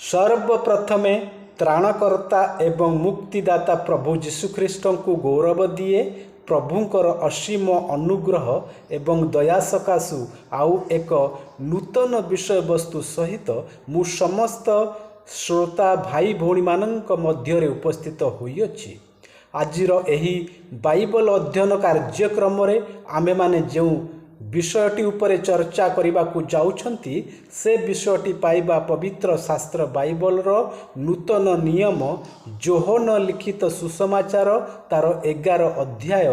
सर्वप्रथमे त्राणकर्ता एवं मुक्तिदाता प्रभु जीशुख्रीष्ट को गौरव दिए। प्रभुंकर असीम अनुग्रह एवं दया सकाशु आउ एक नूतन विषय वस्तु सहित मु समस्त श्रोता भाई भौणी मानक मध्य उपस्थित होइछि। आजिर एही बाइबल अध्ययन कार्यक्रम आमे माने जो विषयटी उपरे चर्चा करने को जाउछंती से विषयटी पाइबा पवित्र शास्त्र बाइबल रो नूतन नियम जोहन लिखित सुसमाचार तार 11 अध्याय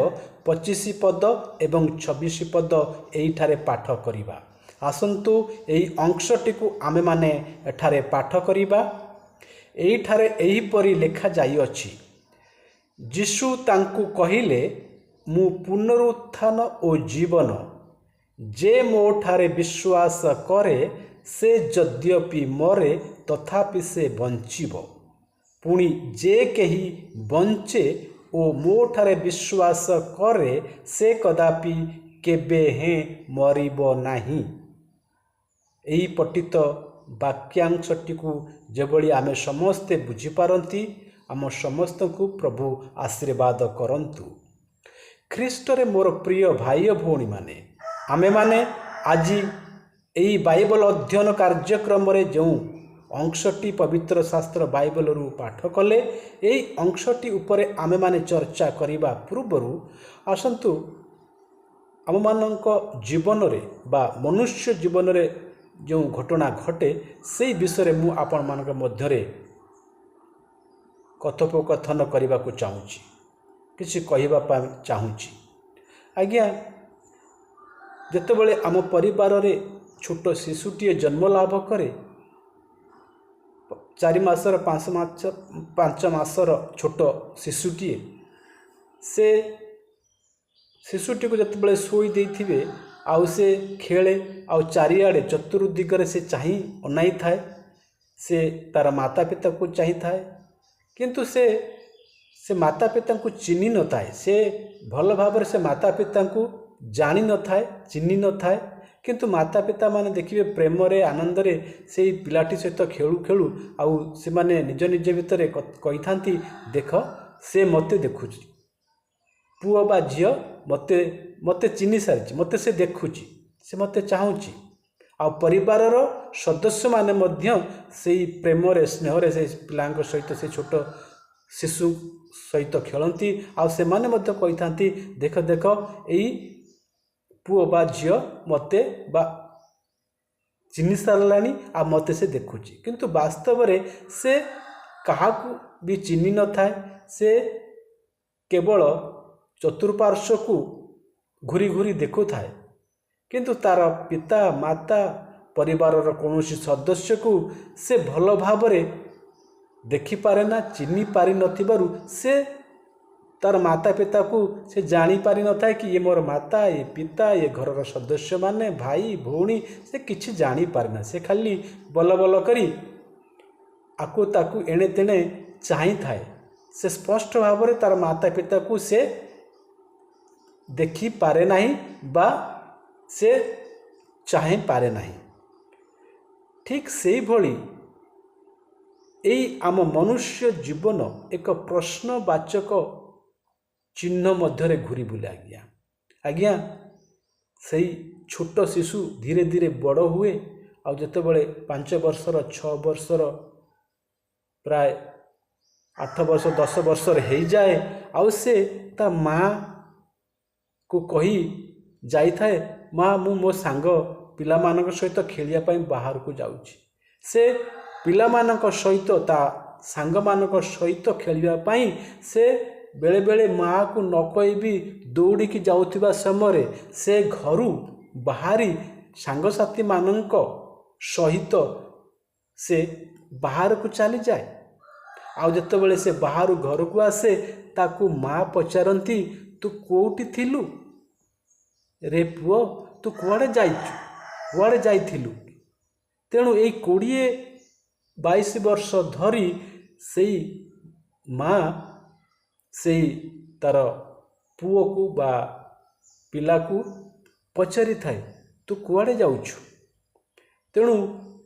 25 पद एवं 26 पद एठारे पाठ करिबा। आसंतु एही अंशटी को आमे माने एठारे पाठ करिबा। एठारे एही परि लेखा जाई अछि, यीशु तांकु कहिले, मु पुनरुत्थान ओ जीवन, जे मोठारे विश्वास करे से यद्यपि मरे तथापि से बंचिब। पुणी जे कही बंचे ओ मोठारे विश्वास करे से कदापि केबे हें मरिब नाही। एही पठित वाक्यांशटी को जेभली आमे समस्ते बुझिपारती, आम समस्त को प्रभु आशीर्वाद करंतु। ख्रीष्टरे मोर प्रिय भाई भौणी माने, आमे माने आज यही बाइबल अध्ययन कार्यक्रम रे जो अंशटी पवित्र शास्त्र बाइबल रु पाठ कले, यही अंशटी उपरे आमे माने चर्चा करिबा पूर्वरु आसंतु आम मानक जीवन रे बा मनुष्य जीवन रे जो घटना घटे से विषय मु आपण मानक मध्य रे कथोपकथन करने को चाहूँगी, किसी कहवा चाहूँगी। आज्ञा जेतेबेले आम परिवार रे छोट शिशुटीए जन्म लाभ करे, 4 मासर 5 मासर छोट शिशुटीए, से शिशुटी को जेतेबेले सोई देथिबे आउ से खेले आउ चारिआडे चतुर्दिगरे से चाहि अनाई थाए, से तार माता पिता को चाहि थाए, किंतु से माता पिता को चिन्ह न थाए, से भल भाव से माता पिता को जानी न थाए, चिन्ह न थाए, किंतु माता पिता माने देखिए प्रेम रे आनंद रे से पिलाटी सहित खेलु खेलु आउ से माने निज निज भितर कही थांती, देख से मते देखुची, पुओ बा झियो मते मते चिन्ह सारी, मते से देखुची, से मते चाहूची। आ परिवार रो सदस्य माने मध्य से प्रेम रे स्नेह रे से पिलांक सहित से छोट शिशु सहित खेलती, आ से माने मध्य कही थांती, देख देख एई पुओ बा झियो मते बा चिन्ह सारलानी आ मते से देखुची। किंतु वास्तव रे से काहाकू भी चिन्ह न थाए, से केवल चतुर्पार्श्व को घूरी घूरी देखु थाए, किंतु तार पिता माता परिवार कौन सदस्य को से भल भाव देखी पारे ना, चिन्ह पारि नथिबारु से तार माता पिता को से जानी पारि न था कि ये मोर माता, ये पिता, ये घर सदस्य माने भाई भौणी, से किछि जानी पारे ना। से खाली बल बल करी आकु ताकु एणे तेणे चाहि थाए, से स्पष्ट भाव रे तार माता पिता को से देखी पारे नाही बा से चाहि पारे नाही। ठीक से भली एई आम मनुष्य जीवन एक प्रश्नवाचक चिन्ह मध्य घूरी बुले। आज्ञा सही छोट शिशु धीरे धीरे बड़ हुए, आ जितेबले 5 वर्षर 6 वर्षर प्राय 8 वर्ष 10 वर्षर हो जाए, आउ से ता माँ को कही जाई थाए, माँ मु मो सांग पिला मानक सहित खेलिया पाई बाहर को जाउची। से पिला मानक सहित ता सांग मानक सहित खेलिया पाई से बेले बेले माँ को न कही भी दौड़ी की जाउथिबा समय से घरू बाहरी सांगसाथी मानक सहित से बाहर को चली जाए। आउ जितेबले से बाहर घर को आसे, ताकू माँ पचारती, तू कोउटी थिलु रे पुओ, तू कुआड़े जाइचु, कुआड़े जाइथिलु। तेणु एई 20-22 वर्ष धरी सेई माँ से तार पुओ को बा पिला को पचारि थाए, तू कुआड़े जाउछु। तेणु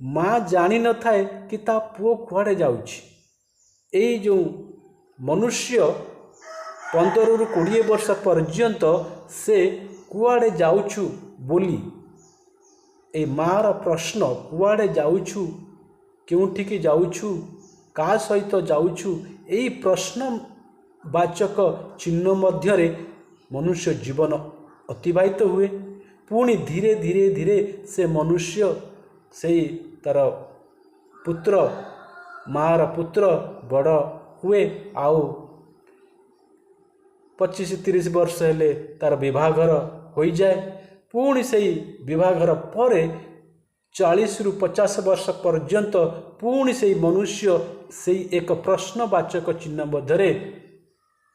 माँ जानी न थाए कि ता पुओ कुआड़े जाउछि। एई जो मनुष्य 15 ରୁ 20 वर्ष पर्यंत से कुआड़े जाउछु बोली ए मार प्रश्न कुआड़े जाउछु, केउठिकी जाउछु, का सहित जाउछु, एई प्रश्न वाचक चिन्ह मध्यरे मनुष्य जीवन अतिबाहित हुए। पुणी धीरे धीरे धीरे से मनुष्य से तार पुत्र मार पुत्र बड़ हुए। आउ 25-30 वर्ष हेले तार विवाहर हो जाए। पुणी से विवाहर पर 40 ରୁ 50 वर्ष पर्यंत पुणी से मनुष्य से एक प्रश्नवाचक चिन्ह मध्यरे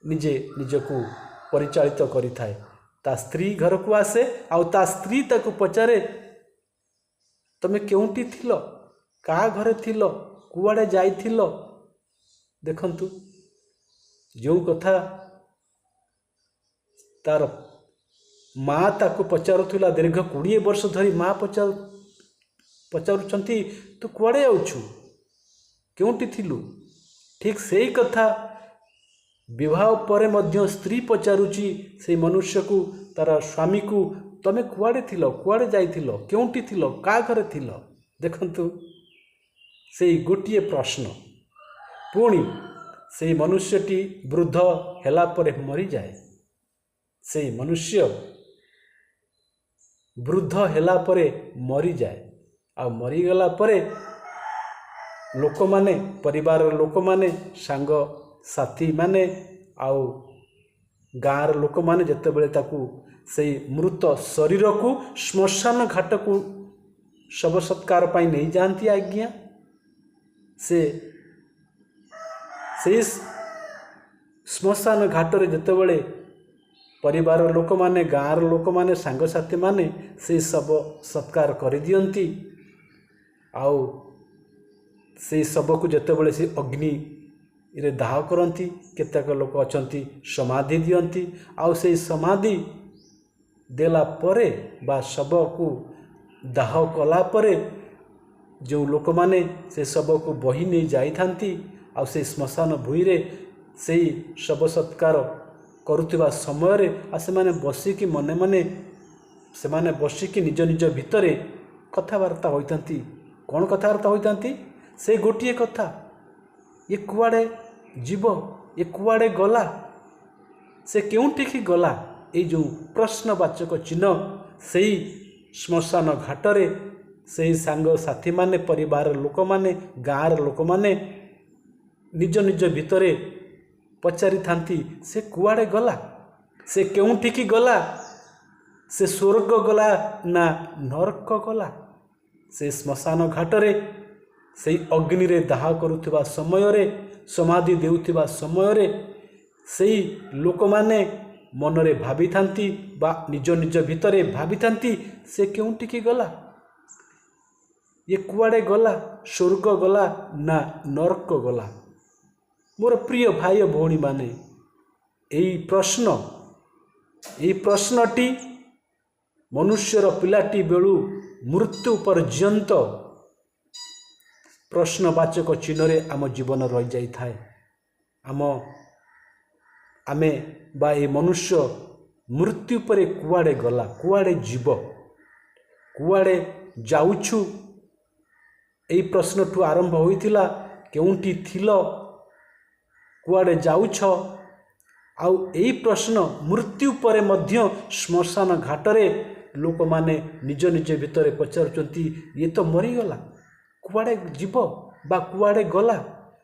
निजे निजको परिचालित करि थाए। ता स्त्री घर को आसे आउ ता स्त्री ताको पचारे तमे केउंटी थिलो, का घरे थिलो, कुआड़े जाइथिलो। देखंतु जो कथा तार माँ ताको पचारुथिला दीर्घ 20 वर्ष धरी माँ पचारुछंती तू कुआड़े आउछु, केउंटी थिलु। ठीक सेही कथा विवाह परे मध्य स्त्री पचारुची से मनुष्य को तार स्वामी को तमे कुआड़े थिलो, कुआड़े जाइथिलो, केउंटी थिलो, का घरे थिलो। देखंतु से गोटिए प्रश्न। पुणी से मनुष्यटी वृद्ध हेला परे मरी जाए। से मनुष्य वृद्ध हेला परे मरी जाए। आ मरीगला परे लोक माने परिवार लोक माने सांग साथी माने आउ गाँर लोक माने जेते बेले ताकू से मृत शरीर को श्मशान घाट को शव सत्कार पाई नहीं जानती आज्ञा। से श्मशान घाट रे जेते बेले परिवार लोक माने गाँर लोक माने सांग साथी माने से शव सत्कार कर दियंती। आउ से शव को जेते बेले से अग्नि रे दाह करती। केतेक लोक अछंती समाधि दियंती। आउ से समाधि देला परे बा शव को दाह कला परे जो लोक माने से शव को बही नहीं जाई थांती। आउ से श्मशान भूई रे से शव सत्कार करुवा समय रे से माने बसिकी मने मने से माने बसिकी निज निज भितरे कथबार्ता होइथांती। कौन कथबार्ता होइथांती? से गोटिए कथा, ये कुआड़े जीव, ये कुआड़े गला, से केउठिकी गला। ये जो प्रश्नवाचक चिन्ह से श्मशान घाटरे से सांग साथी माने परिवार लोक माने गाँर लोक माने निज निज भितरे पचारि थांती से कुआड़े गला, से केउठिकी गला, से स्वर्ग गला ना नरक गला। से श्मशान घाटरे से अग्नि रे दाह करुवा समय रे समाधि देउथिबा समय रे से लोक माने मनरे भाभी थांती बा निज निज भितरे भाभी थांती से केउठिकी गला, ये कुआड़े गला, स्वर्ग गला ना नरक गला। मोर प्रिय भाई भौणी माने यही प्रश्नटी मनुष्यर पिलाटी बेलू मृत्यु पर्यंत प्रश्नवाचक चिन्हरे आम जीवन रही जाई थाए। आमे बा ए मनुष्य मृत्यु परे कुआड़े गला, कुआड़े जीव, कुआड़े जाउछु, एई प्रश्नठू आरंभ होइथिला। केउंटी थिलो, कुआड़े जाउछ। आउ एई प्रश्न मृत्यु परे मध्य श्मशान घाटरे लोक माने निज निज भितरे पचारुचंती, ये तो मरीगला, कुआड़े जीव बा कुआड़े गला,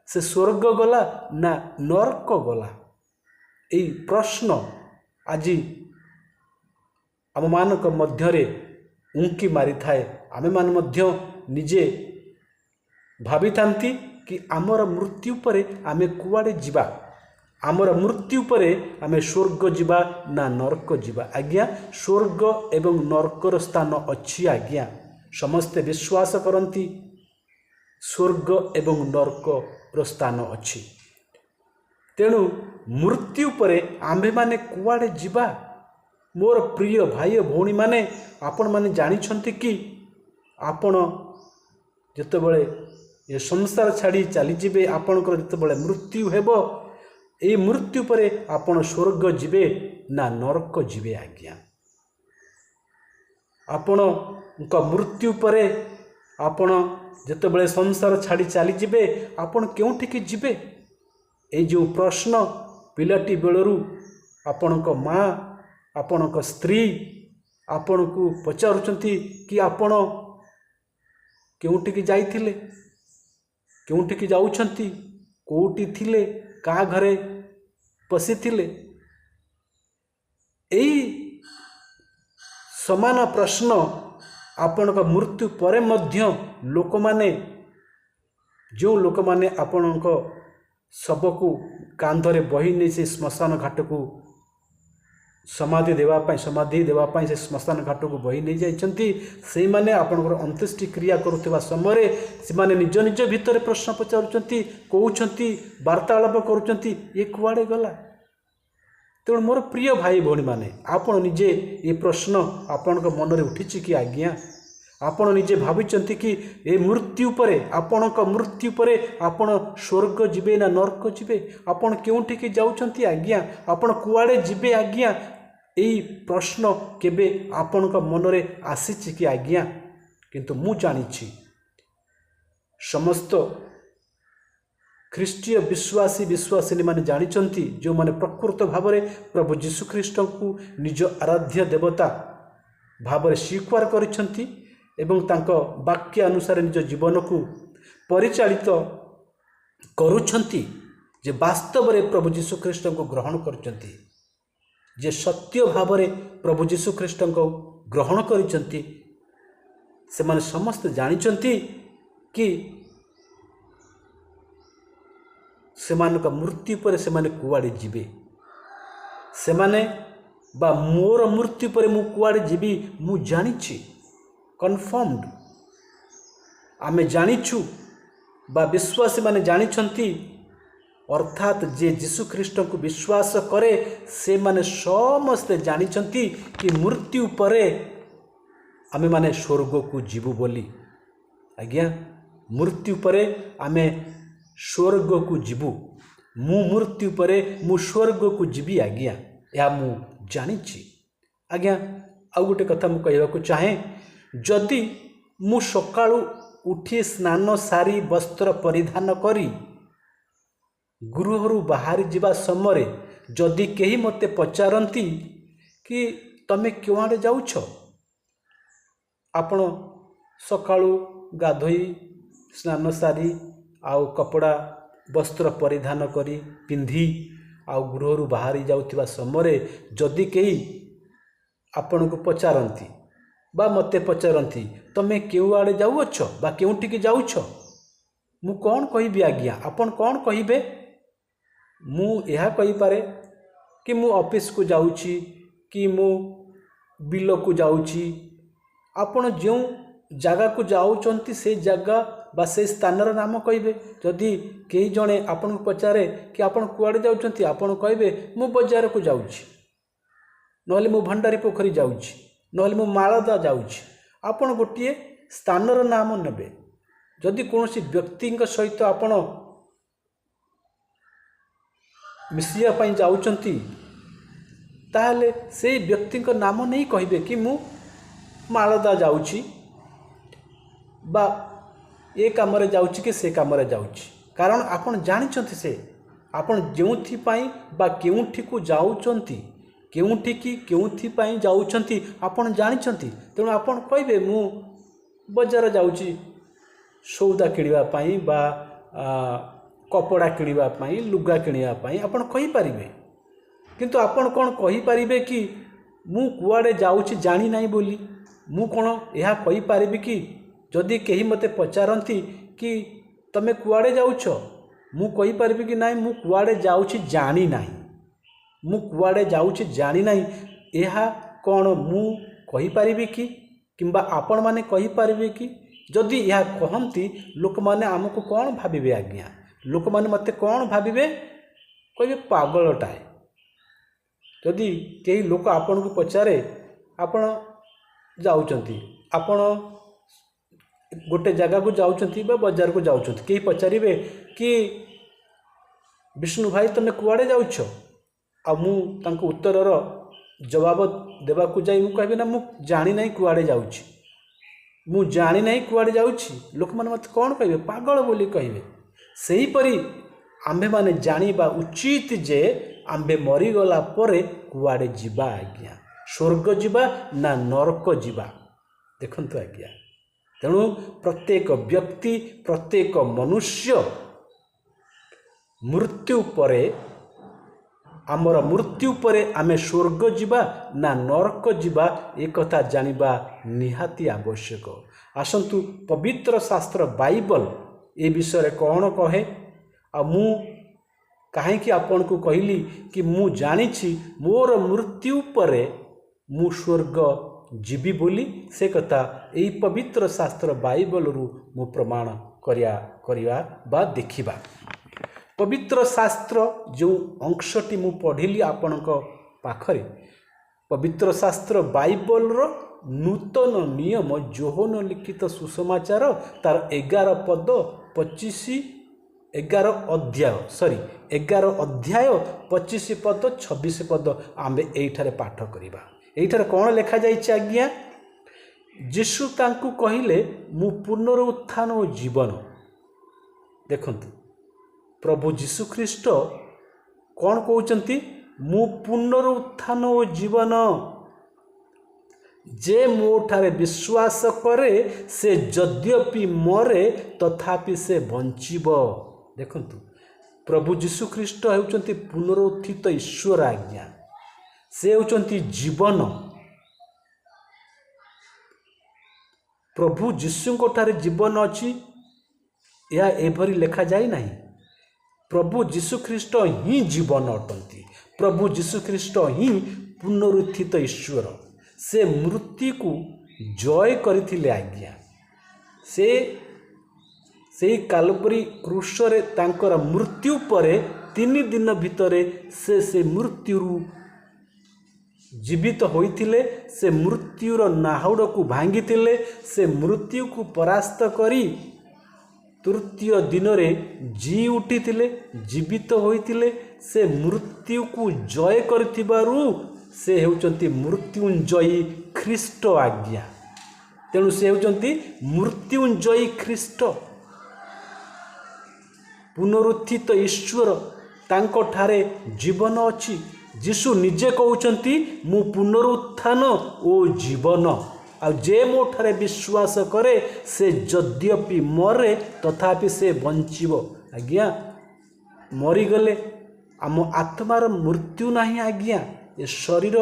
से स्वर्ग गला ना नरक गला। एई प्रश्न आज आम मानक मध्यरे उंकी मारी थाए। आमे मान मध्य निजे भाभी थांती कि आमर मृत्यु परे आमे कुआड़े जीवा, आमर मृत्यु परे आमे स्वर्ग जीवा ना नरक जीवा। आज्ञा स्वर्ग एवं नरकर स्थान अच्छी। आज्ञा समस्ते विश्वास करती स्वर्ग एवं नरकर स्थान अच्छी। तेणु मृत्यु परे आम्भे माने कुआड़े जीवा। मोर प्रिय भाई भौणी माने आपण माने जानिछंती कि आपण ଯେତେବେଳେ ଏ ସଂସାର ଛାଡ଼ି ଚାଲିଯିବେ, ଆପଣଙ୍କର ଯେତେବେଳେ ମୃତ୍ୟୁ ହେବ, এই ମୃତ୍ୟୁ ପରେ ଆପଣ ସ୍ୱର୍ଗ ଯିବେ ନା ନରକ ଯିବେ? ଆଜ୍ଞା, ଆପଣଙ୍କ ମୃତ୍ୟୁ ପରେ ଆପଣ ଯେତେବେଳେ ସଂସାର ଛାଡ଼ି ଚାଲିଯିବେ, ଆପଣ କେଉଁଠିକି ଯିବେ? ଏଇ ଯେଉଁ ପ୍ରଶ୍ନ ପିଲାଟି ବେଳରୁ ଆପଣଙ୍କ ମା, ଆପଣଙ୍କ ସ୍ତ୍ରୀ ଆପଣଙ୍କୁ ପଚାରୁଛନ୍ତି କି ଆପଣ କେଉଁଠିକି ଯାଇଥିଲେ, କେଉଁଠିକି ଯାଉଛନ୍ତି, କେଉଁଠି ଥିଲେ, କାହା ଘରେ ପଶିଥିଲେ? ଏଇ ସମାନ ପ୍ରଶ୍ନ ଆପଣଙ୍କ ମୃତ୍ୟୁ ପରେ ମଧ୍ୟ ଲୋକମାନେ, ଯେଉଁ ଲୋକମାନେ ଆପଣଙ୍କ ଶବକୁ କାନ୍ଧରେ ବୋହି ନେଇ ସେ ଶ୍ମଶାନ ଘାଟକୁ ସମାଧି ଦେବା ପାଇଁ ସେ ଶ୍ମଶାନ ଘାଟକୁ ବୋହି ନେଇଯାଇଛନ୍ତି, ସେଇମାନେ ଆପଣଙ୍କର ଅନ୍ତ୍ୟେଷ୍ଟି କ୍ରିୟା କରୁଥିବା ସମୟରେ ସେମାନେ ନିଜ ନିଜ ଭିତରେ ପ୍ରଶ୍ନ ପଚାରୁଛନ୍ତି, କହୁଛନ୍ତି, ବାର୍ତ୍ତାଳାପ କରୁଛନ୍ତି, ଏ କୁଆଡ଼େ ଗଲା? ତେଣୁ ମୋର ପ୍ରିୟ ଭାଇ ଭଉଣୀମାନେ, ଆପଣ ନିଜେ ଏ ପ୍ରଶ୍ନ ଆପଣଙ୍କ ମନରେ ଉଠିଛି କି? ଆଜ୍ଞା, ଆପଣ ନିଜେ ଭାବିଛନ୍ତି କି ଏ ମୃତ୍ୟୁ ପରେ, ଆପଣଙ୍କ ମୃତ୍ୟୁ ପରେ ଆପଣ ସ୍ୱର୍ଗ ଯିବେ ନା ନର୍କ ଯିବେ? ଆପଣ କେଉଁଠିକି ଯାଉଛନ୍ତି? ଆଜ୍ଞା, ଆପଣ କୁଆଡ଼େ ଯିବେ? ଆଜ୍ଞା, ଏଇ ପ୍ରଶ୍ନ କେବେ ଆପଣଙ୍କ ମନରେ ଆସିଛି କି? ଆଜ୍ଞା, କିନ୍ତୁ ମୁଁ ଜାଣିଛି ସମସ୍ତ ଖ୍ରୀଷ୍ଟୀୟ ବିଶ୍ୱାସୀ ମାନେ ଜାଣିଛନ୍ତି, ଯେଉଁମାନେ ପ୍ରକୃତ ଭାବରେ ପ୍ରଭୁ ଯୀଶୁଖ୍ରୀଷ୍ଟଙ୍କୁ ନିଜ ଆରାଧ୍ୟ ଦେବତା ଭାବରେ ସ୍ୱୀକାର କରିଛନ୍ତି ଏବଂ ତାଙ୍କ ବାକ୍ୟ ଅନୁସାରେ ନିଜ ଜୀବନକୁ ପରିଚାଳିତ କରୁଛନ୍ତି, ଯେ ବାସ୍ତବରେ ପ୍ରଭୁ ଯୀଶୁଖ୍ରୀଷ୍ଟଙ୍କୁ ଗ୍ରହଣ କରିଛନ୍ତି, ଯେ ସତ୍ୟ ଭାବରେ ପ୍ରଭୁ ଯୀଶୁଖ୍ରୀଷ୍ଟଙ୍କୁ ଗ୍ରହଣ କରିଛନ୍ତି, ସେମାନେ ସମସ୍ତେ ଜାଣିଛନ୍ତି କି ସେମାନଙ୍କ ମୃତ୍ୟୁ ପରେ ସେମାନେ କୁଆଡ଼େ ଯିବେ। ସେମାନେ ବା ମୋର ମୃତ୍ୟୁ ପରେ ମୁଁ କୁଆଡ଼େ ଯିବି ମୁଁ ଜାଣିଛି, କନଫର୍ମଡ। ଆମେ ଜାଣିଛୁ ବା ବିଶ୍ୱାସୀମାନେ ଜାଣିଛନ୍ତି, ଅର୍ଥାତ୍ ଯେ ଯୀଶୁଖ୍ରୀଷ୍ଟଙ୍କୁ ବିଶ୍ୱାସ କରେ ସେମାନେ ସମସ୍ତେ ଜାଣିଛନ୍ତି କି ମୃତ୍ୟୁ ପରେ ଆମେମାନେ ସ୍ୱର୍ଗକୁ ଯିବୁ ବୋଲି। ଆଜ୍ଞା, ମୃତ୍ୟୁ ପରେ ଆମେ ସ୍ୱର୍ଗକୁ ଯିବୁ। ମୁଁ ମୃତ୍ୟୁ ପରେ ମୁଁ ସ୍ୱର୍ଗକୁ ଯିବି। ଆଜ୍ଞା, ଏହା ମୁଁ ଜାଣିଛି। ଆଜ୍ଞା, ଆଉ ଗୋଟେ କଥା ମୁଁ କହିବାକୁ ଚାହେଁ, ଯଦି ମୁଁ ସକାଳୁ ଉଠି ସ୍ନାନ ସାରି ବସ୍ତ୍ର ପରିଧାନ କରି ଗୃହରୁ ବାହାରି ଯିବା ସମୟରେ ଯଦି କେହି ମୋତେ ପଚାରନ୍ତି କି ତମେ କୁଆଡ଼େ ଯାଉଛ, ଆପଣ ସକାଳୁ ଗାଧୋଇ ସ୍ନାନ ସାରି ଆଉ କପଡ଼ା ବସ୍ତ୍ର ପରିଧାନ କରି ପିନ୍ଧି ଆଉ ଗୃହରୁ ବାହାରି ଯାଉଥିବା ସମୟରେ ଯଦି କେହି ଆପଣଙ୍କୁ ପଚାରନ୍ତି ବା ମୋତେ ପଚାରନ୍ତି ତମେ କେଉଁଆଡ଼େ ଯାଉଅଛ ବା କେଉଁଠିକି ଯାଉଛ, ମୁଁ କ'ଣ କହିବି? ଆଜ୍ଞା, ଆପଣ କ'ଣ କହିବେ? ମୁଁ ଏହା କହିପାରେ କି ମୁଁ ଅଫିସକୁ ଯାଉଛି, କି ମୁଁ ବିଲକୁ ଯାଉଛି। ଆପଣ ଯେଉଁ ଜାଗାକୁ ଯାଉଛନ୍ତି ସେଇ ଜାଗା ବା ସେଇ ସ୍ଥାନର ନାମ କହିବେ। ଯଦି କେହି ଜଣେ ଆପଣଙ୍କୁ ପଚାରେ କି ଆପଣ କୁଆଡ଼େ ଯାଉଛନ୍ତି, ଆପଣ କହିବେ ମୁଁ ବଜାରକୁ ଯାଉଛି, ନହେଲେ ମୁଁ ଭଣ୍ଡାରୀ ପୋଖରୀ ଯାଉଛି, ନହେଲେ ମୁଁ ମାଳଦା ଯାଉଛି। ଆପଣ ଗୋଟିଏ ସ୍ଥାନର ନାମ ନେବେ। ଯଦି କୌଣସି ବ୍ୟକ୍ତିଙ୍କ ସହିତ ଆପଣ ମିଶିବା ପାଇଁ ଯାଉଛନ୍ତି, ତାହେଲେ ସେଇ ବ୍ୟକ୍ତିଙ୍କ ନାମ ନେଇ କହିବେ କି ମୁଁ ମାଳଦା ଯାଉଛି ବା ଏ କାମରେ ଯାଉଛି କି ସେ କାମରେ ଯାଉଛି। କାରଣ ଆପଣ ଜାଣିଛନ୍ତି ସେ ଆପଣ ଯେଉଁଥିପାଇଁ ବା କେଉଁଠିକୁ ଯାଉଛନ୍ତି, କେଉଁଠିକି କେଉଁଥିପାଇଁ ଯାଉଛନ୍ତି ଆପଣ ଜାଣିଛନ୍ତି। ତେଣୁ ଆପଣ କହିବେ ମୁଁ ବଜାର ଯାଉଛି ସଉଦା କିଣିବା ପାଇଁ ବା କପଡ଼ା କିଣିବା ପାଇଁ, ଲୁଗା କିଣିବା ପାଇଁ ଆପଣ କହିପାରିବେ। କିନ୍ତୁ ଆପଣ କ'ଣ କହିପାରିବେ କି ମୁଁ କୁଆଡ଼େ ଯାଉଛି ଜାଣିନାହିଁ ବୋଲି? ମୁଁ କ'ଣ ଏହା କହିପାରିବି କି ଯଦି କେହି ମୋତେ ପଚାରନ୍ତି କି ତମେ କୁଆଡ଼େ ଯାଉଛ, ମୁଁ କହିପାରିବି କି ନାହିଁ ମୁଁ କୁଆଡ଼େ ଯାଉଛି ଜାଣିନାହିଁ, ମୁଁ କୁଆଡ଼େ ଯାଉଛି ଜାଣିନାହିଁ? ଏହା କ'ଣ ମୁଁ କହିପାରିବି କି କିମ୍ବା ଆପଣମାନେ କହିପାରିବେ କି? ଯଦି ଏହା କହନ୍ତି ଲୋକମାନେ ଆମକୁ କ'ଣ ଭାବିବେ? ଆଜ୍ଞା, ଲୋକମାନେ ମୋତେ କ'ଣ ଭାବିବେ? କହିବେ ପାଗଳଟାଏ। ଯଦି କେହି ଲୋକ ଆପଣଙ୍କୁ ପଚାରେ ଆପଣ ଯାଉଛନ୍ତି, ଆପଣ गोटे जगह को जाउछंती बा बाजार को जाउछंती केही पचारिबे कि विष्णु भाई तुम कुआड़े जाउछ आ मु तांको उत्तरर जवाब देवा को जाई मु कहबे ना मु जानि नै कुआड़े जाउछि मु जानि नै कुआड़े जाउछि लोक मन मत कोन कहबे पागल बोली कहबे सेही परी आम्भे माने जानिबा उचित जे आम्भे मरी गला परे कुआड़े जिबा आज्ञा स्वर्ग जिबा ना नरक जिबा देखंतु आज्ञा तेणु प्रत्येक व्यक्ति प्रत्येक मनुष्य मृत्यु परे आमर मृत्यु परे आमे स्वर्ग जिबा ना नरक जिबा एक कथा जानिबा निहाती आवश्यक। आसंतु पवित्र शास्त्र बाइबल ए विषय कौन कहे आ मु कहीं आपन को कहली कि मु जानिछि मोर मृत्यु परे मु स्वर्ग जीवी बोली से कथा यही पवित्र शास्त्र बाइबल रु मु प्रमाण करिया बा देखिबा। पवित्र शास्त्र जो अंशटी मु पढ़िली आपणक पाखरे पवित्र शास्त्र बाइबल रो नूतन नियम जोहन लिखित सुसमाचार तार 11 पद 25 11 अध्याय 25 पद 26 पद आमे एठारे पाठ करिबा। एठारे कोन लेखा जाइछि आज्ञा यीशु तांकु कहिले मु पुनरुत्थान ओ जीवन। देखंतु प्रभु यीशु ख्रीष्ट कौन कहते मु पुनरुत्थान ओ जीवन जे मोठारे विश्वास करे से यद्यपि मरे तथापि से बंचिब। देखंतु प्रभु यीशु ख्रीष्ट होउचंती पुनरुत्थित ईश्वर आज्ञा से होउचंती जीवन। प्रभु यीशु ठारे जीवन अछि या एभरी लेखा जाय नाही। प्रभु यीशु ख्रीष्ट ही जीवन अटंती प्रभु यीशु ख्रीष्ट ही पुनरुत्थित ईश्वर से मृत्यु को जय करथिले आज्ञा से कालपरी क्रूसरे तांकर मृत्यु परे 3 दिन भितरे से मृत्यु जीवित होइथिले से मृत्युर नाहुड़ को भांगिथिले से मृत्यु को परास्त करी तृतीय दिन रे जी उठिथिले जीवित होइथिले से मृत्यु को जय करथिबारु से हेउचंती मृत्युंजयी ख्रीष्ट आज्ञा। तेणु से हेउचंती मृत्युंजयी ख्रीष्ट पुनरुत्थित ईश्वर तांको ठारे जीवन अछि। यीशु निजे कहउचंती मु पुनरुत्थान ओ जीवन आ जे मो ठारे विश्वास करे से यद्यपि मरे तथापि से बंचिब। आज्ञा मरीगले आम आत्मार मृत्यु नहीं आज्ञा ए शरीर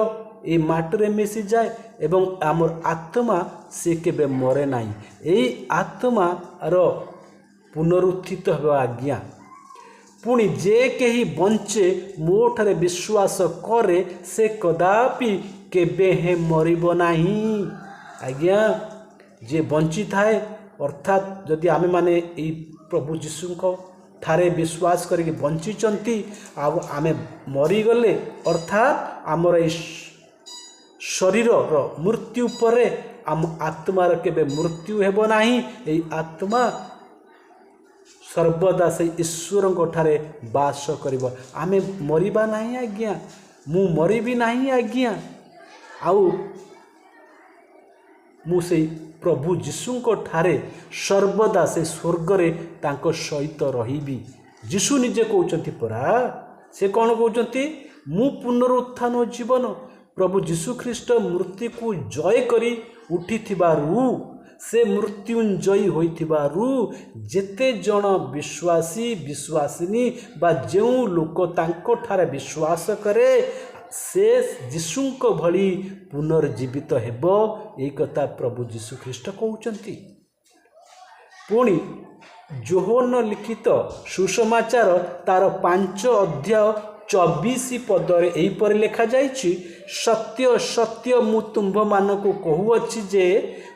ए माटरे मिसी जाए एवं आमर आत्मा से केबे मरे नहीं यही आत्मार पुनरुत्थित हो आज्ञा। पुणी जे कहीं बंचे मो ठारे विश्वास करे से कदापि केबे हे मरिब नहीं आज्ञा। जे बंची थाए अर्थात जदि आमे माने ई प्रभु यीशु को ठारे विश्वास करके बंचीचंती आमे मरी गले अर्थात आमर ई शरीर रो मृत्यु परे आम आत्मार केबे मृत्यु हेबो नाही। एई आत्मा सर्वदा से ईश्वर को ठारे वास करिबो। आमे मरिबा नाही आज्ञा मु मरिबी नाही आज्ञा आउ मु से प्रभु यीशु को ठारे सर्वदा से स्वर्ग रे तांको सहित रहिबी। यीशु निजे कहउचंती परा से कौन कहउचंती मु पुनरुत्थान ओ जीवन। प्रभु यीशु ख्रीष्ट मृत्यु को जय करी उठिथिबारु से मृत्युंजयी होइथिबारु जेते जन विश्वासी विश्वासिनी बा जेउ लोक तांको ठारे विश्वास करे से यीशुंक भली पुनर्जीवित हेबो। एक कथा प्रभु यीशु ख्रीष्ट कहउचंती। पुणी जोहन लिखित सुसमाचार तार 5 अध्याय 24 पदरे एहीपरि लिखा जाइछि, सत्य सत्य मु तुम्भ मानकु कहूअछि जे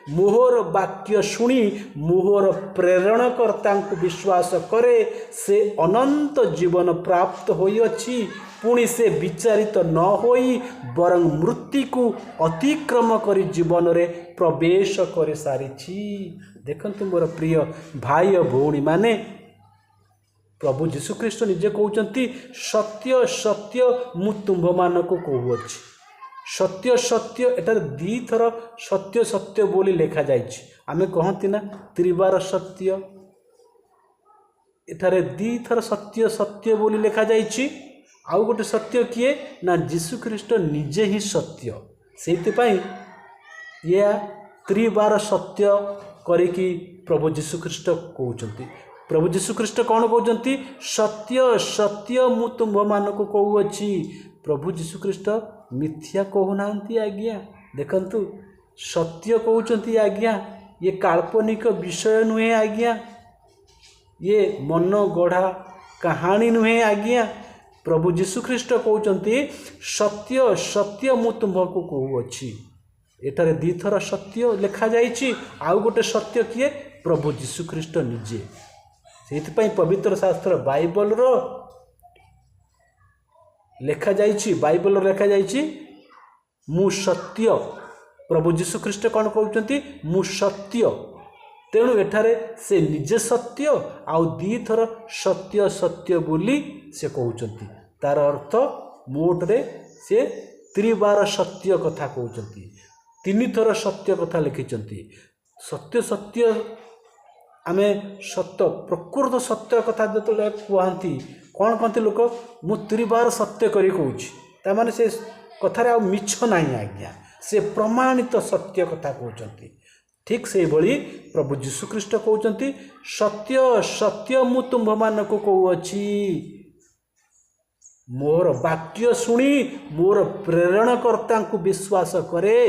मोहर वाक्य शुणी मोहर प्रेरणकर्ता विश्वास करे से अनंत जीवन प्राप्त होइअछि। पुणी से विचारित न होई बरं मृत्यु को अतिक्रम करी जीवन रे प्रवेश कर सारिछि। देखंतु मोर प्रिय भाई और भौणी माने, प्रभु जीशुख्रीष्ट निजे कहउचंती सत्य सत्य मु तुम्भ मानकु कहूअछि। सत्य सत्य एटार दी थर सत्य सत्य बोली लिखा जाइछि। आमे कहंती ना त्रिबार सत्य, एठारे दी थर सत्य सत्य बोली लिखा जाइछि। आउ गोटे सत्य किए ना जीशुख्रीष्ट निजे ही सत्य, सेइथिपाई या त्रिबार सत्य करिकी प्रभु जीशुख्रीष्ट कहउचंती। प्रभु जीशुख्रीष्ट कौन कहउचंती? सत्य सत्य मु तुम्भ मानकु कहूअछि। प्रभु जीशुख्रीष्ट मिथ्या कहूनांती आज्ञा। देखंतु सत्य कहउचंती आज्ञा, ये काल्पनिक विषय नुहे आज्ञा, ये मन गढ़ा कहानी नुहे आज्ञा। प्रभु जीशुख्रीष्ट कहउचंती सत्य सत्य मु तुम्भकु कहूअछि। एठारे दी थर सत्य लिखा जाइछि। आउ गोटे सत्य किए? प्रभु जीशुख्रीष्ट निजे। सेइथिपाई पवित्र शास्त्र बाइबल रो लिखा जाइछि, बाइबल रो लिखा जाइछि मु सत्य। प्रभु जीशुख्रीष्ट कौन कहउचंती? मु सत्य। तेणु एठारे से निजे सत्य आउ दी थर सत्य सत्य बोली से कहउचंती। तार अर्थ मोटरे से त्रिबार सत्य कथा कहउचंती, तीन थर सत्य कथा लिखिचंती। सत्य सत्य आमे सत्य प्रकृत सत्य कथा जतले कहंती, कौन कहती लोक मु त्रिबार सत्य करी कहउछि, ता माने से कथारे आ मिछ नाही आज्ञा, से प्रमाणित सत्य कथा कहउचंती। ठीक से भली प्रभु जीशुख्रीष्ट कहउचंती सत्य सत्य मु तुम्भ मानकु कहूअछि। मोर वाक्य शुणी मोर प्रेरणकर्ता को विश्वास करे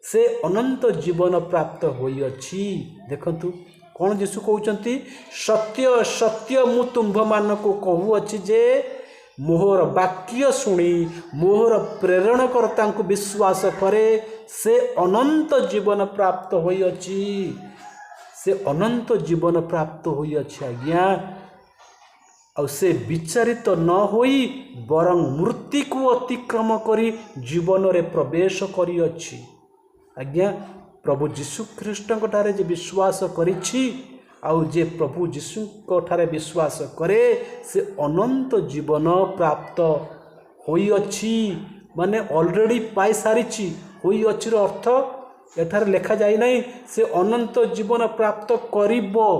से अनंत जीवन प्राप्त होइअछि। देखंतु कौन जीशु कहउचंती? सत्य सत्य मु तुम्भ मानकु कहूअछि जे मोहर वाक्य शुणी मोहर प्रेरणकर्ता को विश्वास करे से अनंत जीवन प्राप्त होइअछि। से अनंत जीवन प्राप्त होइअछि आज्ञा। और से विचारित न होई बरं मृत्यु को अतिक्रम करी जीवन रे प्रवेश करिअछि। आज्ञा प्रभु जीशुख्रीष्ट ठारे जे विश्वास करिछि आउ जे प्रभु जीशु ठारे विश्वास करे से अनंत जीवन प्राप्त होइअछि। माने ऑलरेडी पाई सारिछि। होइअछि रो अर्थ एठारे लिखा जाई नाही से अनंत जीवन प्राप्त करिबो।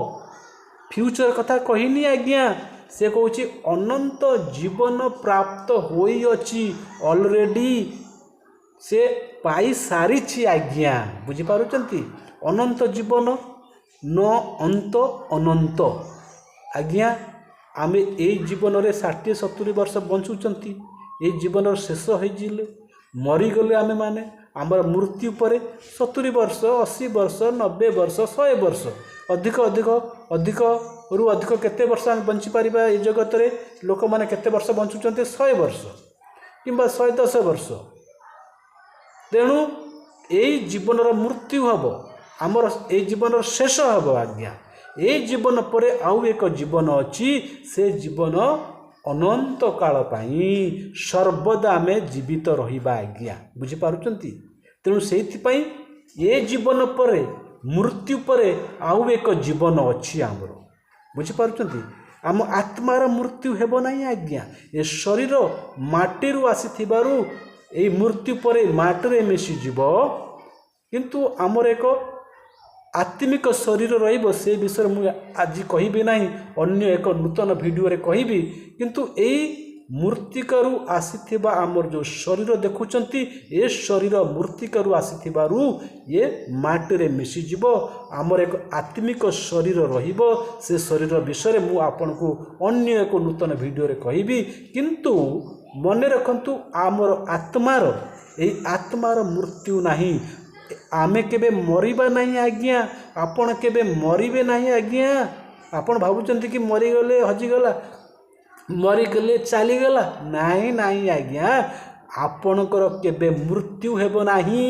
फ्यूचर कथा कहिनी आज्ञा, से कहूँ अनंत जीवन प्राप्त होइअछि। ऑलरेडी से पाई सारिछि आज्ञा। बुझी पारुचंती? अनंत जीवन न अंत अनंत आज्ञा। आमे ए जीवन रे 60-70 वर्ष बंचुचंती। ए जीवन शेष होइजिले मरीगले आमे माने आमर मृत्यु पर 70 वर्ष 80 वर्ष 90 वर्ष 100 वर्ष अधिक अधिक अधिक रु अधिक केते वर्ष आम बंची पारिबा। ए जगत रे लोक माने केते वर्ष बंचुचंते? 100 वर्ष किंबा 110 वर्ष। तेणु एई जीवन मृत्यु हब, आमर ए जीवन शेष हब आज्ञा। ए जीवन परे आउ एक जीवन अछि। से जीवन अनंत काल पाई सर्वदा आमे जीवित रहिबा आज्ञा। बुझी पारुचंती? तेणु सेइथिपाई ए जीवन परे मृत्यु परे आउ एक जीवन अछि आमर। बुझी पारुचंती? आम आत्मार मृत्यु हेबो नाही आज्ञा। ए शरीर माटीरु आसीथिबारु ए मृत्यु परे माटरे मिसी जीवो, किंतु आमर एक आत्मिक शरीर रहिबो। से विषय मु आज कहिबे नाही, अन्य एक नूतन वीडियो रे कहिबी। किंतु एई मूर्तिकारु आसीथिबा आमर जो शरीर देखुचंती, ए शरीर मूर्तिकारु आसीथिबारु ये माटीरे मिसी जीवो। आमर एक आत्मिक शरीर रहिबो। से शरीर विषय मु आपनकु अन्य एक नूतन वीडियो रे कहिबी। किंतु मने रखंतु आमर आत्मार ए आत्मार मृत्यु नाही। आमे केबे मरिबा नाही आज्ञा। आपण केबे मरिबे नाही आज्ञा। आपण भाबुचंती कि मरी गले हजी गला, मरीगले चलीगला नाई नाई आज्ञा आपणकर केबे मृत्यु हेबो नाही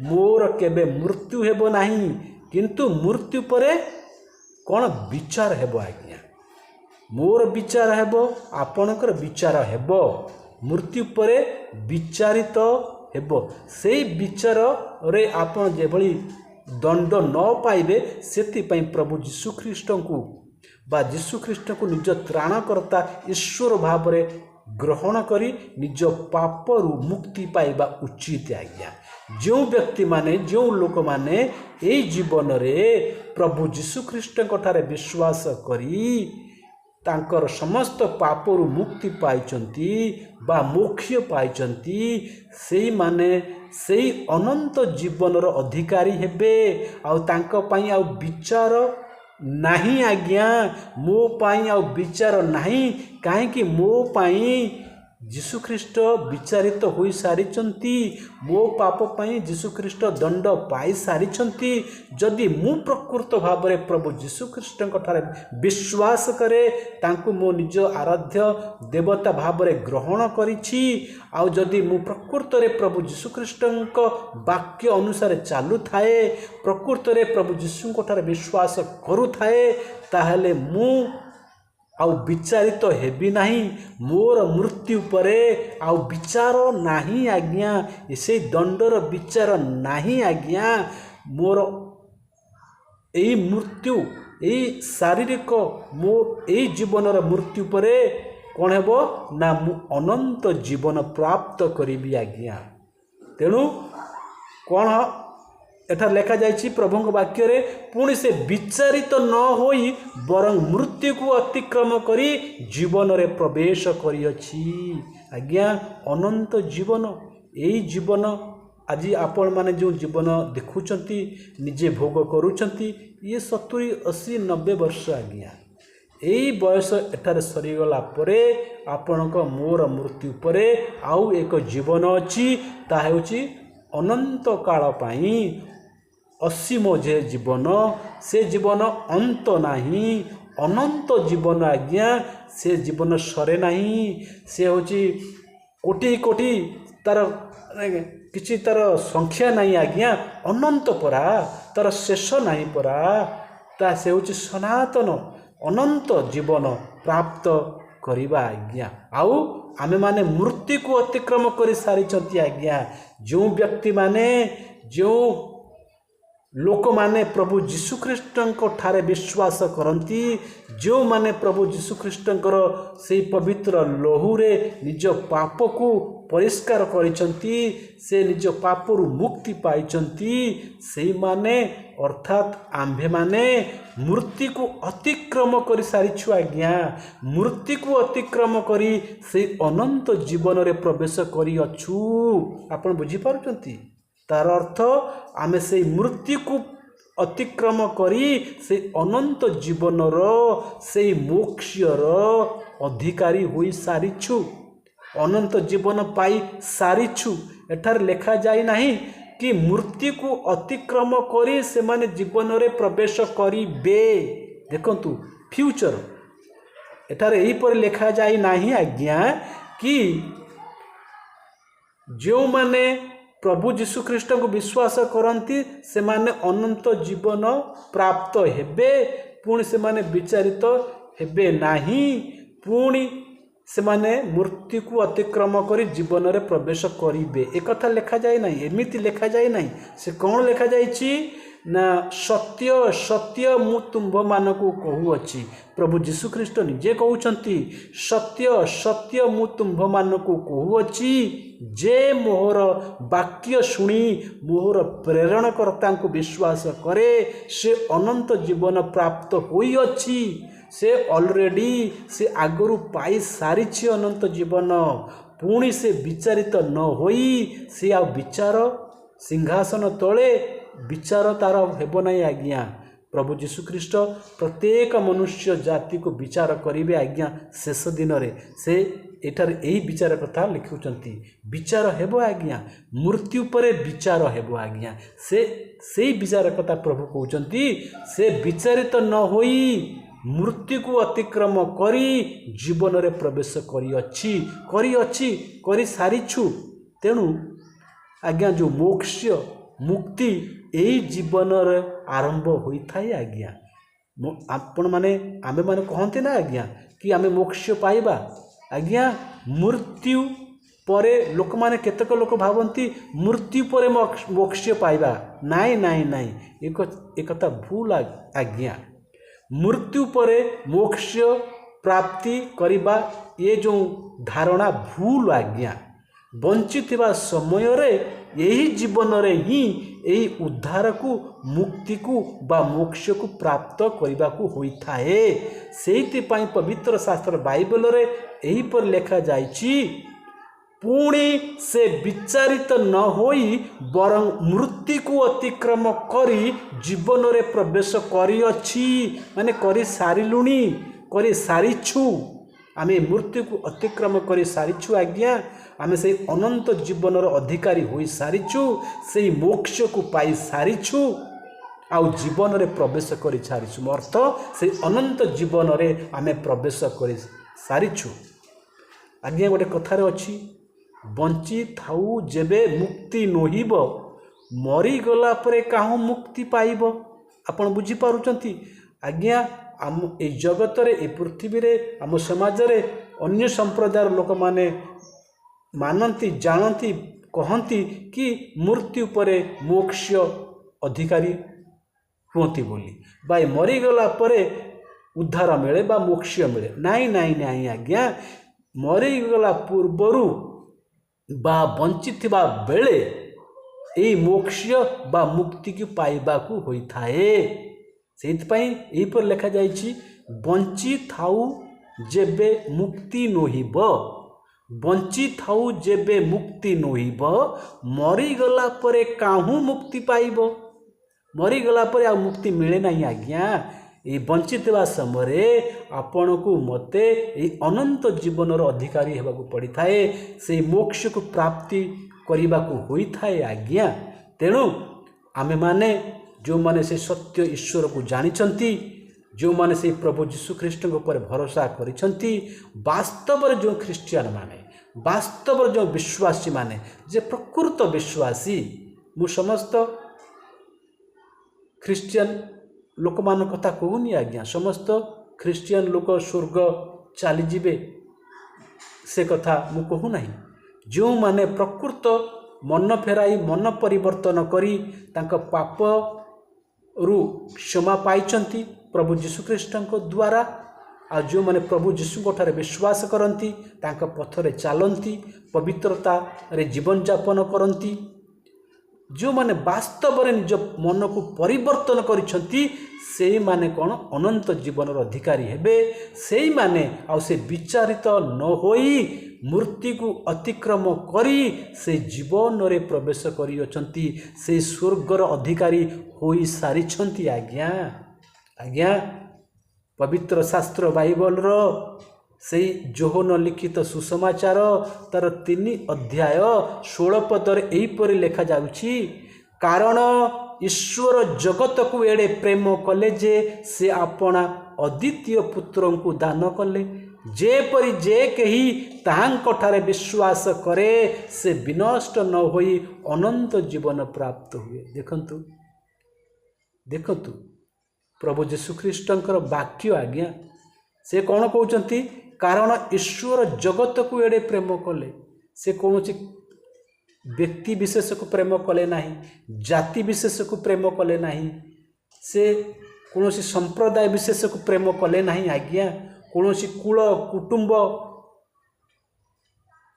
मोर केबे मृत्यु हेबो नाही किंतु मृत्यु परे कौन विचार हेबो आज्ञा मोर विचार हेबो आपणकर विचार हेबो मृत्यु परे विचारित हेबो सेई विचार रे आपण जेभली दंड न पाइबे सेति पई प्रभु यीशु ख्रीष्ट को बा यीशु ख्रीष्ट को निज त्राणकर्ता ईश्वर भाव रे ग्रहण करी निज पापरु मुक्ति पाइबा उचित आज्ञा जो व्यक्ति माने जो लोक माने एई जीवन रे प्रभु यीशु ख्रीष्ट ठारे विश्वास करी तांकर समस्त पापरु मुक्ति पाइचंती बा मोक्ष पाइचंती सेई माने सेई अनंत जीवनर अधिकारी हेबे आ तांको पई आ विचार नहीं आज्ञा मो पाई आ विचार नहीं कहीं मो पाई यीशु ख्रीष्ट विचारित हो सारी मो पाप पाई यीशु ख्रीष्ट दंड पाई सारी जदि मु प्रकृत भाव में प्रभु यीशु ख्रीष्ट ठारे विश्वास करे तांकु मो निज आराध्य देवता भाव में ग्रहण करिछि आ जदि मु प्रकृत रे प्रभु यीशु ख्रीष्ट वाक्य अनुसार चालू थाए प्रकृत रे प्रभु यीशु ठारे विश्वास करू थाए ताहले मु आउ विचारित हेबी नहीं मोर मृत्यु परे आउ विचार नहीं आज्ञा से दंडर विचार नहीं आज्ञा मोर यही मृत्यु यही शारीरिक मो यही जीवनर मृत्यु परे कौन हेबो ना मु अनंत जीवन प्राप्त करिबी आज्ञा तेणु कौन एठार लिखा जाइछि प्रभुंक वाक्य रे पुणी से विचारित न होई बरं मृत्यु को अतिक्रम करी जीवन रे प्रवेश करियछि आज्ञा अनंत जीवन एई जीवन आज आपण माने जो जीवन देखुचंती निजे भोग करूचंती ये 70-80-90 वर्ष आज्ञा एई बयस एठार सरीगला परे आपणक मोर मृत्यु परे आउ एक जीवन अछि ता हेउछि अनंत काल पाई असीम जे जीवन से जीवन अंत नहीं अनंत जीवन आज्ञा से जीवन सरे नहीं से होची कोटि कोटि तार किछि तार संख्या नहीं आज्ञा अनंत परा तार शेष नहीं परा ता से होची सनातन अनंत जीवन प्राप्त करिबा आज्ञा आउ आमे माने मृत्यु को अतिक्रम कर सारी आज्ञा जो व्यक्ति माने जो लोक माने प्रभु यीशु ख्रीष्ट ठारे विश्वास करती जो माने प्रभु यीशु ख्रीष्ट से पवित्र लहुरे निज पाप को परिष्कार करिसंती से निज पापरु मुक्ति पाइचंती से माने अर्थात आंभे माने मृत्यु को अतिक्रम कर सारिछु आज्ञा मृत्यु को अतिक्रम करी से अनंत जीवन रे प्रवेश करी अछु आपण बुझी पारुचंती तार अर्थ आमे से मृत्यु को अतिक्रम करी से अनंत जीवन रो से मोक्षर अधिकारी होई सारिछु अनंत जीवन पाई सारिछु एठार लेखा जाई नहीं कि मृत्यु को अतिक्रम करी से माने जीवन रे प्रवेश करिबे देखंतु फ्यूचर एठार एही पर लेखा जाई नहीं आज्ञा कि जो माने प्रभु यीशु ख्रीष्ट को विश्वास करती से माने अनंत जीवन प्राप्त हेबे पुणी से माने विचारित हेबे नाही पुणी से माने मृत्यु को अतिक्रम करी जीवन रे प्रवेश करिबे एक कथा लिखा जाए नहीं एमिति लिखा जाए नहीं से कौन लिखा जाइछि ना सत्य सत्य मु तुम्भ मानकु कहूअछि प्रभु यीशु ख्रीष्ट निजे कहउछंती सत्य सत्य मु तुम्भ मानकु कहूअछि जे मोहर वाक्य शुणी मोहर प्रेरणकर्ता को विश्वास करे से अनंत जीवन प्राप्त होई अछि से ऑलरेडी से आगरु पाई सारिछि अनंत जीवन पुणी से विचारित न होई से आ विचार सिंहासन तले विचार तार हेबो नहीं आज्ञा प्रभु यीशु ख्रीष्ट प्रत्येक मनुष्य जाति को विचार करिवे आज्ञा शेष दिन रे से एठार एही विचार कथा लिखुचंती विचार हेबो आज्ञा मृत्यु परे विचार हेबो आज्ञा से विचार कथा प्रभु कहउचंती से विचारित न होई मृत्यु को अतिक्रम करी जीवन रे प्रवेश करी सारिछु। तेणु आज्ञा जो मोक्ष मुक्ति यही जीवन रे आरंभ होता है। आज्ञा आपण माने आमे माने कहते ना आज्ञा कि आमे मोक्ष पाइबा। आज्ञा मृत्यु परे लोक माने केतक लोक भावती मृत्यु परे मोक्ष पाइबा। नाई नाई नाई एक भूल आज्ञा। मृत्यु परे मोक्ष प्राप्ति करिबा ये जो धारणा भूल आज्ञा। बंचिथिबा समय रे यही जीवन रे ही यही उद्धार को मुक्ति को बा मोक्ष को प्राप्त करने को होता है। सेहिति पई पवित्र शास्त्र बाइबल रे यही पर लिखा जाइछि पुणी से विचारित न होई बरं मृत्यु को अतिक्रम करी जीवन रे प्रवेश करिअछि। माने करि सारिलुणी करि सारिछु। आमे मृत्यु को अतिक्रम करि सारिछु। आज्ञा आमे से अनंत जीवन अधिकारी होई सारिछु। से मोक्ष को पाई सारिछु आउ जीवन रे प्रवेश करि सारिछु। अर्थ से अनंत जीवन रे आमे प्रवेश करि सारिछु। आज्ञा गोटे कथार अछि बंची थाऊ जेबे मुक्ति नहिब मरीगला परे काहू मुक्ति पाइब। आपण बुझी पारुचंती आज्ञा आम ए जगत रे ए पृथ्वी रे आम समाज रे अन्य संप्रदाय लोक माने मानती जानती कहती कि मृत्यु परे मोक्ष अधिकारी होती बोली बाई मरीगला परे उद्धार मिले बा मोक्ष मिले। नाई नाई नाई आज्ञा मरीगला पूर्वरु बा बंचिथिबा बेले ए मोक्ष बा मुक्ति की पाइबा को होता है। सेहितपई एही पर लिखा जाइछि बंची थाऊ जेबे मुक्ति नहिब बंची थाऊ जेबे मुक्ति नहिब मरीगला परे काहू मुक्ति पाइब। मरीगला परे आ मुक्ति मिले नहीं। आज्ञा ये बंचिथिबा समय आपण को मते ये अनंत जीवन अधिकारी हेबाकू पड़ी थाए। से मोक्ष को प्राप्ति करने को होता है। आज्ञा तेणु आमे माने जो माने से सत्य ईश्वर को जानिछंती जो माने से प्रभु यीशु ख्रीष्ट पर भरोसा करिछंती वास्तव रे जो ख्रिस्टियन माने वास्तव जो विश्वासी माने जे प्रकृत विश्वासी मु समस्त ख्रिस्टियन लोक मान कथा कहूनी। आज्ञा समस्त ख्रिस्टियन लोक स्वर्ग चली जिबे से कथा मु कहू नहीं। जो माने प्रकृत मन फेराई मन परिवर्तन करी तांका पाप रु क्षमा पाइचंती प्रभु यीशु ख्रीष्ट द्वारा आ जो माने प्रभु यीशु ठारे विश्वास करती तांका पथरे चलती पवित्रता रे जीवन यापन करती जो माने वास्तव रे निज मन को परिवर्तन करिसंती से माने कौन अनंत जीवन अधिकारी हेबे। से माने आ से विचारित न होई मृत्यु को अतिक्रम करी से जीवन रे प्रवेश करियछंती से स्वर्गर अधिकारी होई सारिछंती। आज्ञा आज्ञा पवित्र शास्त्र बाइबल रो से जोहन लिखित सुसमाचार तार 3 अध्याय 16 पद एही परि लेखा जाउछि कारण ईश्वर जगत को एड़े प्रेम कले जे से आपना अद्वितीय पुत्र को दान कले जेपरि जे कही ताहांठारे विश्वास करे से विनष्ट न होई अनंत जीवन प्राप्त हुए। देखंतु देखंतु प्रभु यीशु ख्रीष्टंकर वाक्य। आज्ञा से कौन कहउचंती कारण ईश्वर जगत को एड़े प्रेम कले से कौन व्यक्ति विशेष को प्रेम कले नहीं जाति विशेष को प्रेम कले नहीं से कौन संप्रदाय विशेष को प्रेम कले नहीं। आज्ञा कौन कुल कुटुंब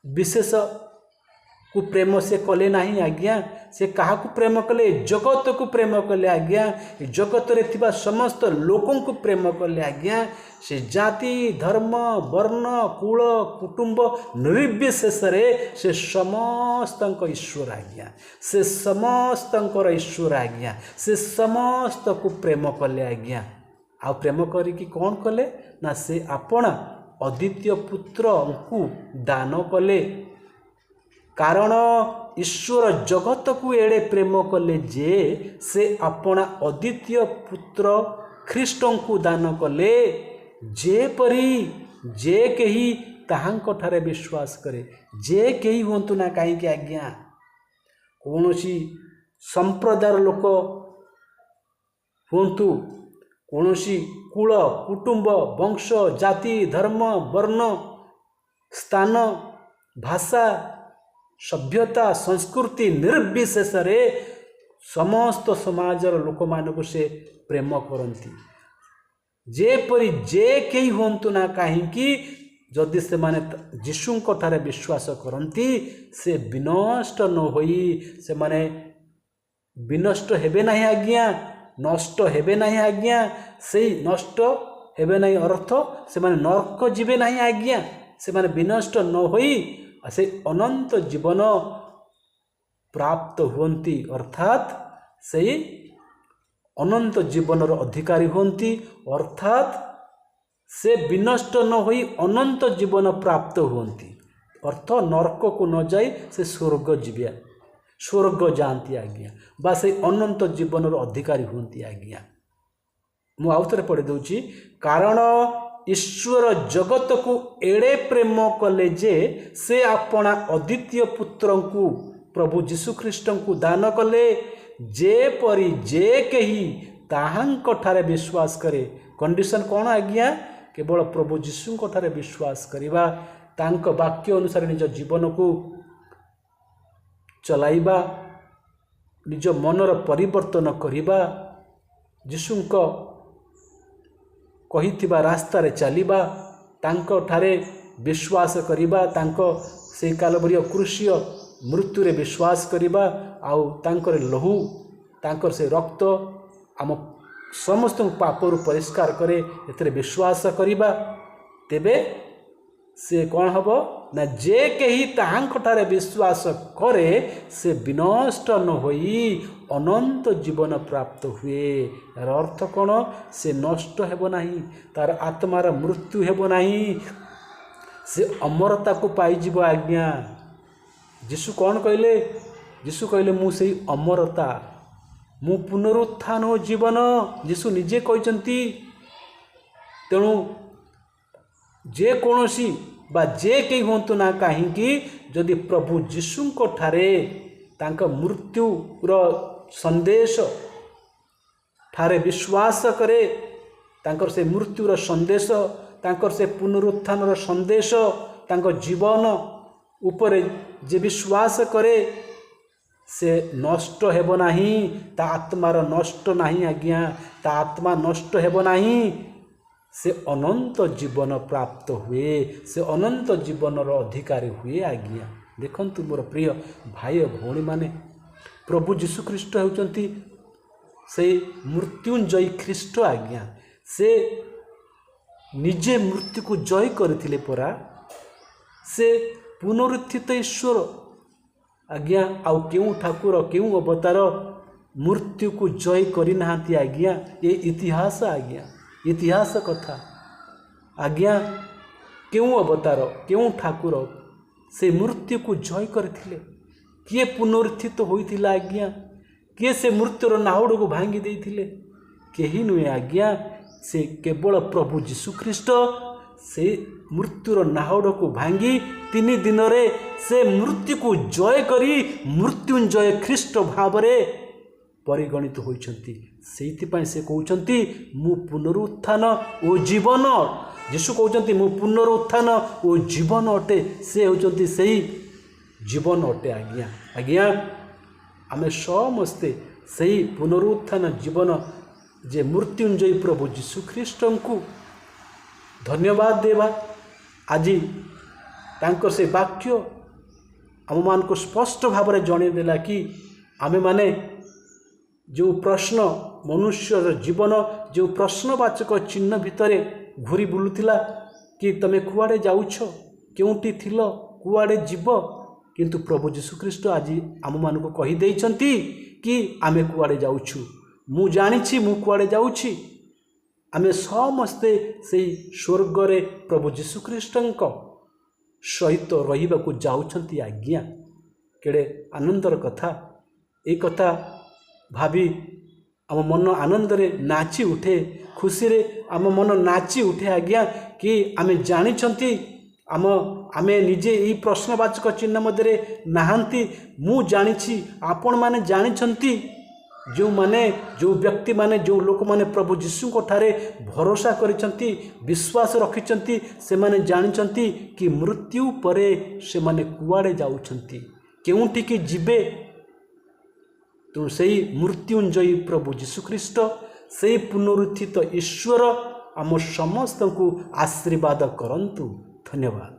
विशेष को प्रेम से कले नहीं। आज्ञा से कहा को प्रेम कले जगत को प्रेम कले। आज्ञा जगत रे थिबा समस्त लोकों को प्रेम कले। आज्ञा से जाति धर्म वर्ण कुल कुटुंब निर्विशेष रे से समस्त ईश्वर। आज्ञा से समस्त ईश्वर। आज्ञा से समस्त को प्रेम कले। आज्ञा आ प्रेम करिकी कौन कले ना से आपण अद्वितीय पुत्र को दान कले कारण ईश्वर जगत को एड़े प्रेम कले जे से अपना अद्वितीय पुत्र ଖ୍ରୀଷ୍ଟଙ୍କୁ को दान कले जेपरी जे कही ताहांको ठारे विश्वास करे जे कही हुंतु ना कहीं आज्ञा कौन सी संप्रदायर लोक हुंतु कौन सी कुल कुटुंब वंश जाति धर्म वर्ण स्थान भाषा सभ्यता संस्कृति निर्विशेष रे समस्त समाजर लोक मानक से प्रेम करती जेपरी जे कही हुंतु ना कहीं जदि से माने यीशुंको ठारे विश्वास करती से विनष्ट न होई से माने विनष्ट हेबे नहीं आज्ञा नष्ट हेबे नहीं आज्ञा से नष्ट हेबे नहीं अर्थ से माने नरक जीवे नहीं आज्ञा से माने विनष्ट न होई से अनंत जीवन प्राप्त हुंती अर्थात से अनंत जीवनर अधिकारी हुंती अर्थात से विनष्ट न होई अनंत जीवन प्राप्त हुंती अर्थ नरक को न जाई से स्वर्ग जीवे स्वर्ग जाती आज्ञा बा से अनंत जीवनर अधिकारी हुंती आज्ञा मु आउथरे पढ़ी दूची कारण ईश्वर जगत को एड़े प्रेम कले जे से अपना अद्वितीय पुत्र को प्रभु यीशु ख्रीष्ट को दान कले जेपरी जे कही ताहांको ठारे विश्वास करे कंडीशन कौन आज्ञा केवल प्रभु यीशु ठारे विश्वास करिबा तांको वाक्य अनुसार निज जीवन को चलाइबा निज मनर परिवर्तन करिबा यीशुंको कहिथिबा रास्ता रे चलिबा तांको ठारे विश्वास करिबा तांको से कालबरीय क्रूसीय मृत्यु रे विश्वास करिबा आउ तांकर लहू तांकर से रक्त आम समस्त पापरु परिष्कार करे एतरे विश्वास करिबा तेबे से कौन हबो ना जे कही ताहांको ठारे विश्वास करे से विनष्ट न होई अनंत जीवन प्राप्त हुए यार अर्थ कौन से नष्ट हेबो नाही तार आत्मार मृत्यु हेबो नाही से अमरता को पाई जीव आज्ञा यीशु कौन कहले यीशु कहले मु सेई अमरता मु पुनरुत्थान हो जीवन यीशु निजे कहचंती तेणु जे कोनोसी बा जे कई होंतु ना कहीं जदि प्रभु यीशुंको ठारे तांका मृत्युर संदेश ठारे विश्वास करे तांकर से मृत्युर संदेश तांकर से पुनरुत्थानर संदेश तांको जीवन उपरे जे विश्वास करे से नष्ट हेबो नाही ता आत्मार नष्ट नाही आज्ञा ता आत्मा नष्ट हेबो नाही से अनंत जीवन प्राप्त हुए से अनंत जीवनर अधिकारी हुए आज्ञा देखंतु मोर प्रिय भाई भौणी माने प्रभु यीशु ख्रीष्ट होउचंती से मृत्युंजयी ख्रीष्ट आज्ञा से निजे मृत्यु को जय करथिले परा से पुनरुत्थित ईश्वर आज्ञा आउ क्यों ठाकुर क्यों अवतार मृत्यु को जय करि नाहांती आज्ञा ये इतिहास आज्ञा इतिहास कथा आज्ञा क्यों अवतार क्यों ठाकुर से मृत्यु को जय करथिले किए पुनरुत्थित होइथिला आज्ञा किए से मृत्युर नाहुड़ को भांगी देइथिले केही नुहे आज्ञा से केवल प्रभु यीशु ख्रीष्ट से मृत्युर नाहुड़ को भांगी 3 दिन रे से मृत्यु को जय करी मृत्युंजय ख्रीष्ट भावरे परिगणित होइछंती सेइथिपाई से कहउछंती मु पुनरुत्थान ओ जीवन यीशु कहउछंती मु पुनरुत्थान ओ जीवन अटे से होउछंती सेही जीवन अटे आज्ञा आज्ञा आमे समस्ते सेही पुनरुत्थान जीवन जे मृत्युंजयी प्रभु यीशु ख्रीष्ट को धन्यवाद देवा आज तांकर से वाक्य आम मान को स्पष्ट भाव में जनईदेला कि आमे माने जो प्रश्न मनुष्य जीवन जो प्रश्नवाचक चिन्ह भितर घूरी बुलूला कि तमे कुआड़े जाउछ केउटी थिलो कुआड़े जीव किंतु प्रभु यीशु ख्रीष्ट आज आम मान को कही देइछंती कि आमे कुआड़े जाउछु मु जानिछि मु कुआड़े जाउछि आमे समस्ते सेई स्वर्ग रे प्रभु यीशु ख्रीष्टंक सहित रहिबाकू जाउछंती आज्ञा केड़े आनंदर कथा ए कथा भावी आम मन आनंद रे नाची उठे खुशी रे आम मन नाची उठे आज्ञा कि आमे जानिछंती आमे निजे यही प्रश्नवाचक चिन्ह मध्य नहांती मु जानिछि आपण माने जानिछंती जो माने जो व्यक्ति माने जो लोक माने प्रभु यीशु को ठारे भरोसा करिसंती विश्वास रखिसंती से माने जानिसंती कि मृत्यु परे से माने कुआडे जाउछंती केउंठी कि जिबे तो सही मृत्युंजयी प्रभु यीशु ख्रीष्ट सही पुनरुत्थित ईश्वर आम समस्त को आशीर्वाद करंतु। धन्यवाद।